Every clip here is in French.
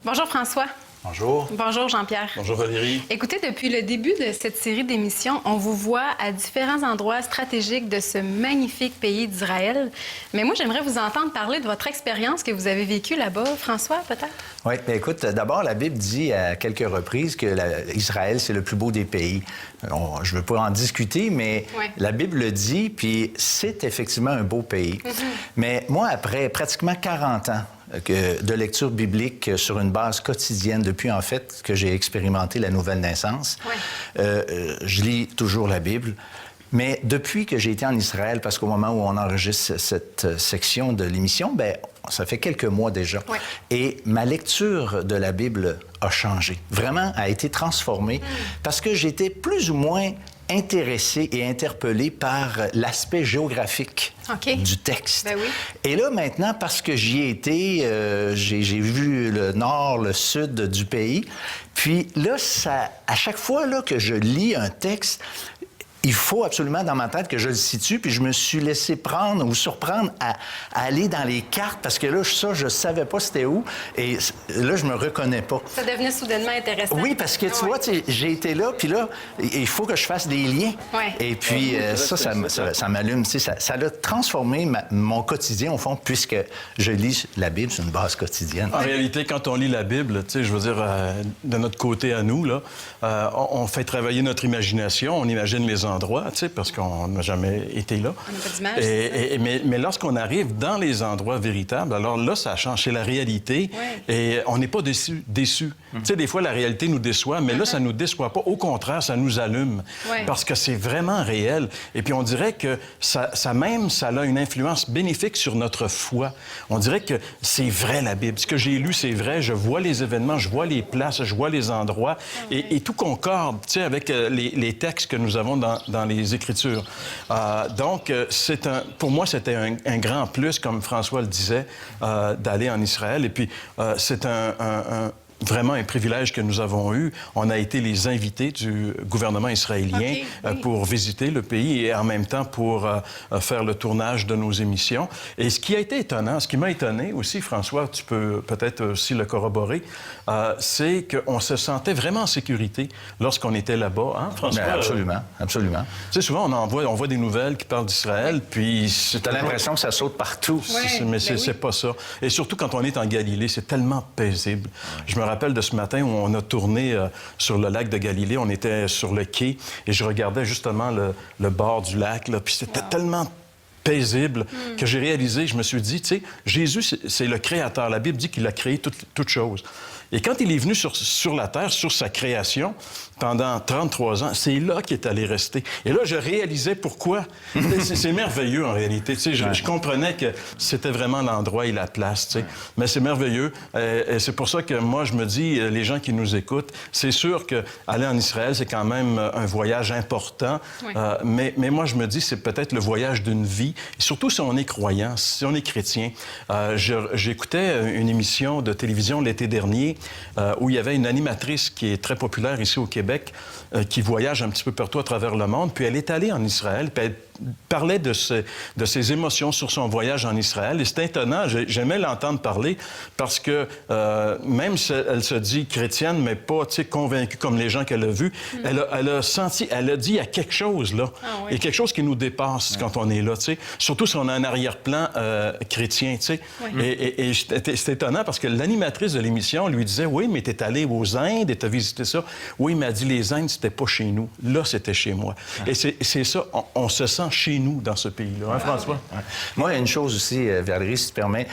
Bonjour François. Bonjour. Bonjour Jean-Pierre. Bonjour Valérie. Écoutez, depuis le début de cette série d'émissions, on vous voit à différents endroits stratégiques de ce magnifique pays d'Israël. Mais moi, j'aimerais vous entendre parler de votre expérience que vous avez vécue là-bas. François, peut-être? Oui, bien écoute, d'abord, la Bible dit à quelques reprises que Israël, c'est le plus beau des pays. Je ne veux pas en discuter, mais la Bible le dit, puis c'est effectivement un beau pays. Mais moi, après pratiquement 40 ans de lecture biblique sur une base quotidienne, depuis en fait que j'ai expérimenté la nouvelle naissance, je lis toujours la Bible. Mais depuis que j'ai été en Israël, parce qu'au moment où on enregistre cette section de l'émission, bien, ça fait quelques mois déjà. Et ma lecture de la Bible a changé. Vraiment, a été transformée parce que j'étais plus ou moins intéressé et interpellé par l'aspect géographique du texte. Ben oui. Et là, maintenant, parce que j'y ai été, j'ai vu le nord, le sud du pays. Puis là, à chaque fois là, que je lis un texte, il faut absolument dans ma tête que je le situe, puis je me suis laissé prendre ou surprendre à aller dans les cartes, parce que là, ça, je savais pas c'était où, et là, je me reconnais pas. Ça devenait soudainement intéressant. Oui, parce que tu vois, j'ai été là, puis là, il faut que je fasse des liens. Et puis ça m'allume, tu sais, ça a transformé mon quotidien, au fond, puisque je lis la Bible sur une base quotidienne. En réalité, quand on lit la Bible, tu sais, je veux dire, de notre côté à nous, là, on fait travailler notre imagination, on imagine les endroits, tu sais, parce qu'on n'a jamais été là. On n'a pas d'image. Mais lorsqu'on arrive dans les endroits véritables, alors là, ça change. C'est la réalité et on n'est pas déçu. Tu sais, des fois, la réalité nous déçoit, mais là, ça nous déçoit pas. Au contraire, ça nous allume parce que c'est vraiment réel. Et puis, on dirait que ça a une influence bénéfique sur notre foi. On dirait que c'est vrai, la Bible. Ce que j'ai lu, c'est vrai. Je vois les événements, je vois les places, je vois les endroits et tout concorde, tu sais, avec les textes que nous avons dans les Écritures. Donc, pour moi, c'était un grand plus, comme François le disait, d'aller en Israël. Et puis, c'est vraiment un privilège que nous avons eu. On a été les invités du gouvernement israélien pour visiter le pays et en même temps pour faire le tournage de nos émissions. Et ce qui a été étonnant, ce qui m'a étonné aussi, François, tu peux peut-être aussi le corroborer, c'est qu'on se sentait vraiment en sécurité lorsqu'on était là-bas. Hein, François? Bien, absolument, absolument. Tu sais, souvent, on voit des nouvelles qui parlent d'Israël, puis... T'as l'impression que ça saute partout. Mais c'est pas ça. Et surtout quand on est en Galilée, c'est tellement paisible. Je me rappelle de ce matin où on a tourné sur le lac de Galilée. On était sur le quai et je regardais justement le bord du lac, là, puis c'était tellement paisible que j'ai réalisé, je me suis dit, tu sais, Jésus, c'est le Créateur. La Bible dit qu'il a créé toutes choses. Et quand il est venu sur la terre, sur sa création, pendant 33 ans, c'est là qu'il est allé rester. Et là, je réalisais pourquoi. C'est merveilleux, en réalité. Tu sais, je comprenais que c'était vraiment l'endroit et la place, tu sais. Mais c'est merveilleux. Et c'est pour ça que moi, je me dis, les gens qui nous écoutent, c'est sûr qu'aller en Israël, c'est quand même un voyage important. Mais moi, je me dis, c'est peut-être le voyage d'une vie. Et surtout si on est croyant, si on est chrétien. J'écoutais une émission de télévision l'été dernier où il y avait une animatrice qui est très populaire ici au Québec, qui voyage un petit peu partout à travers le monde. Puis elle est allée en Israël, puis elle parlait de ses émotions sur son voyage en Israël. Et c'est étonnant, j'aimais l'entendre parler parce que même si elle se dit chrétienne, mais pas, tu sais, convaincue comme les gens qu'elle a vus, elle a senti, elle a dit, il y a quelque chose là. Il y a quelque chose qui nous dépasse quand on est là, tu sais. Surtout si on a un arrière-plan chrétien, tu sais. Et c'est étonnant parce que l'animatrice de l'émission lui disait, oui, mais t'es allé aux Indes et t'as visité ça. Oui, mais elle dit, les Indes, c'était pas chez nous. Là, c'était chez moi. Et c'est ça, on se sent chez nous dans ce pays-là. Hein, François? Moi, il y a une chose aussi, Valérie, si tu permets.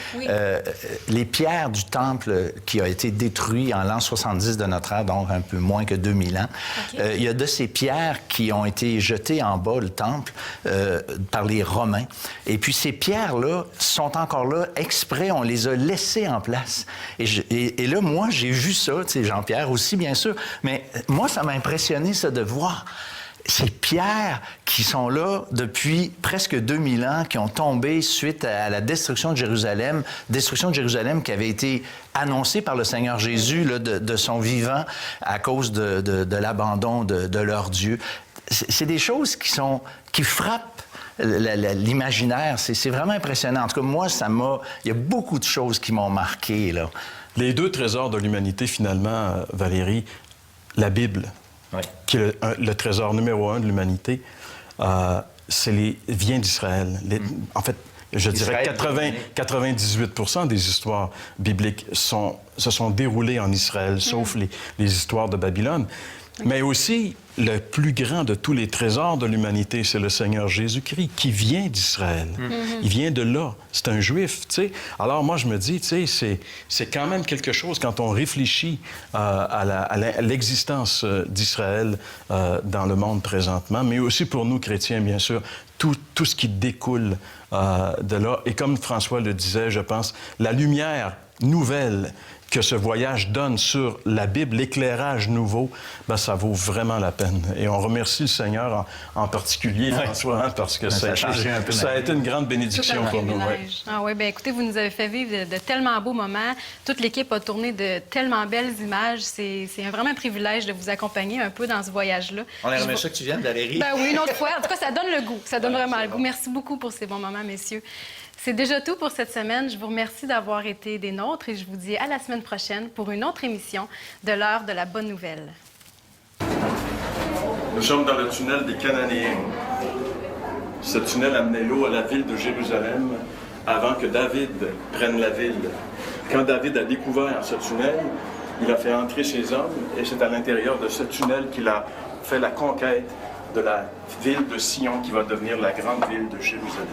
Les pierres du temple qui a été détruit en l'an 70 de notre ère, donc un peu moins que 2000 ans, il y a de ces pierres qui ont été jetées en bas, le temple, par les Romains. Et puis ces pierres-là sont encore là exprès, on les a laissées en place. Et là, moi, j'ai vu ça, tu sais, Jean-Pierre aussi, bien sûr, mais moi, ça m'a impressionné, ça, de voir ces pierres qui sont là depuis presque 2000 ans, qui ont tombé suite à la destruction de Jérusalem qui avait été annoncée par le Seigneur Jésus là, de son vivant à cause de l'abandon de leur Dieu. C'est des choses qui frappent l'imaginaire. C'est vraiment impressionnant. En tout cas, moi, il y a beaucoup de choses qui m'ont marqué, là. Les deux trésors de l'humanité, finalement, Valérie, la Bible, Oui. qui est le trésor numéro 1 de l'humanité, vient d'Israël. En fait, je dirais Israël, 98% des histoires bibliques se sont déroulées en Israël, sauf les histoires de Babylone. Mais aussi, le plus grand de tous les trésors de l'humanité, c'est le Seigneur Jésus-Christ, qui vient d'Israël. Il vient de là. C'est un Juif, tu sais. Alors moi, je me dis, tu sais, c'est quand même quelque chose quand on réfléchit à l'existence d'Israël dans le monde présentement, mais aussi pour nous, chrétiens, bien sûr, tout ce qui découle de là. Et comme François le disait, je pense, la lumière nouvelle que ce voyage donne sur la Bible, l'éclairage nouveau, ben, ça vaut vraiment la peine. Et on remercie le Seigneur en particulier, François, hein, parce que ça a été une grande bénédiction pour nous. Ouais. Ah oui, bien écoutez, vous nous avez fait vivre de tellement beaux moments. Toute l'équipe a tourné de tellement belles images. C'est vraiment un privilège de vous accompagner un peu dans ce voyage-là. On aimerait ça que tu viennes, Valérie. Ben oui, une autre fois. En tout cas, ça donne le goût. Ça donne vraiment le goût. Merci beaucoup pour ces bons moments, messieurs. C'est déjà tout pour cette semaine. Je vous remercie d'avoir été des nôtres et je vous dis à la semaine prochaine pour une autre émission de l'heure de la bonne nouvelle. Nous sommes dans le tunnel des Cananéens. Ce tunnel amenait l'eau à la ville de Jérusalem avant que David prenne la ville. Quand David a découvert ce tunnel, il a fait entrer ses hommes et c'est à l'intérieur de ce tunnel qu'il a fait la conquête de la ville de Sion qui va devenir la grande ville de Jérusalem.